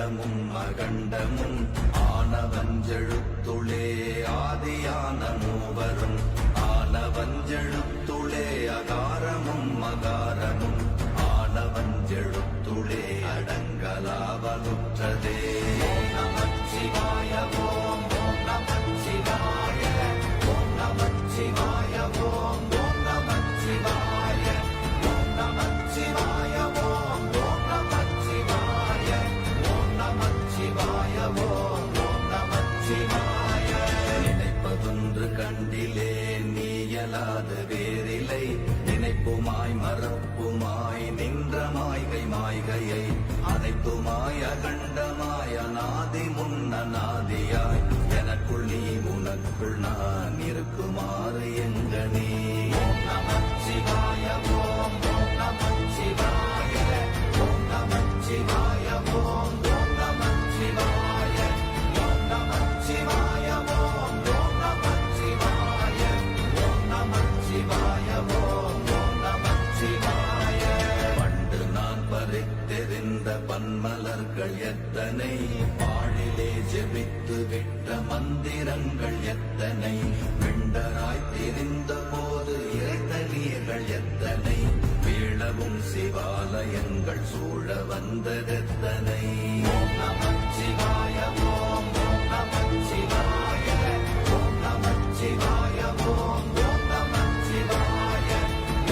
அண்டமும் அகண்டமும் ஆனவஞ்செழுத்துளே ஆதியான மூவரும் ஆனவஞ்செழுத்துளே அகாரமும் மகாரமும் ஆனவஞ்செழுத்துளே அடங்கலாவலுற்றதே. ஓம் நமச்சிவாய ஓம் ஓம் நமச்சிவாய ஓம் நமச்சிவாய ஓம் ஓம் நமச்சிவாய ஓம் நமச்சிவாய ஓம் ஓம் நமச்சிவாய ஓம் நமச்சிவாய ஓம் ஓம் நமச்சிவாய. நினைப்பதொன்று கண்டிலே நீயலாது வேறில்லை நினைப்புமாய் மறப்புமாய் நின்ற மாய்கை மாய்கையை அனைத்துமாய் அகண்டமாய் அநாதி முன்னநாதியாய் எனக்குள் நீ உனக்குள் நான் இருக்குமாறு எங்கனே. ஓம் நமச்சிவாய ஓம் ஓம் நமச்சிவாய ஓம் நமச்சிவாய ஓம் ஓம் நமச்சிவாய ஓம் நமச்சிவாய ஓம் ஓம் நமச்சிவாய ஓம் நமச்சிவாய ஓம் ஓம் நமச்சிவாய. பண்டு நான் பறித்தெறிந்த பன்மலர்கள் எத்தனை பாழிலே ஜெபித்து விட்ட மந்திரங்கள் எத்தனை விண்டராய் தெரிந்த போது இறைத்தலியர்கள் எத்தனை வீழவும் சிவாலயங்கள் சூழ வந்ததெத்தனை. ஓம் நமச்சிவாய ஓம் ஓம் நமச்சிவாய ஓம் நமச்சிவாய ஓம் ஓம் நமச்சிவாய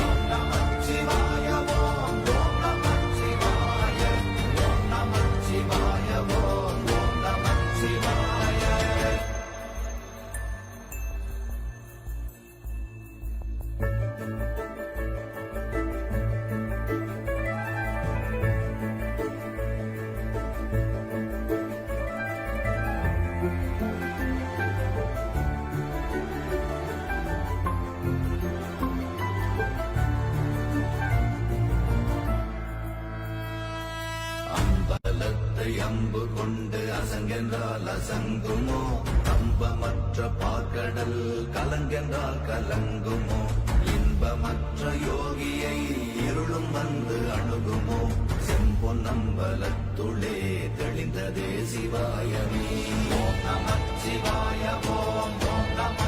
ஓம் நமச்சிவாய ஓம் ஓம் நமச்சிவாய ஓம் நமச்சிவாய ஓம் ஓம் நமச்சிவாய. அம்பலத்தை அம்பு கொண்டு அசங்கென்றால் அசங்குமோ கம்பமற்ற பாக்கடல் கலங்கென்றால் கலங்குமோ இன்பமற்ற யோகியை இருளும் வந்து அணுகுமோ செம்பொன்னம்பலத்துளே தெளிந்ததே சிவாயமே. ஓம் நமச்சிவாய ஓம் ஓம் நம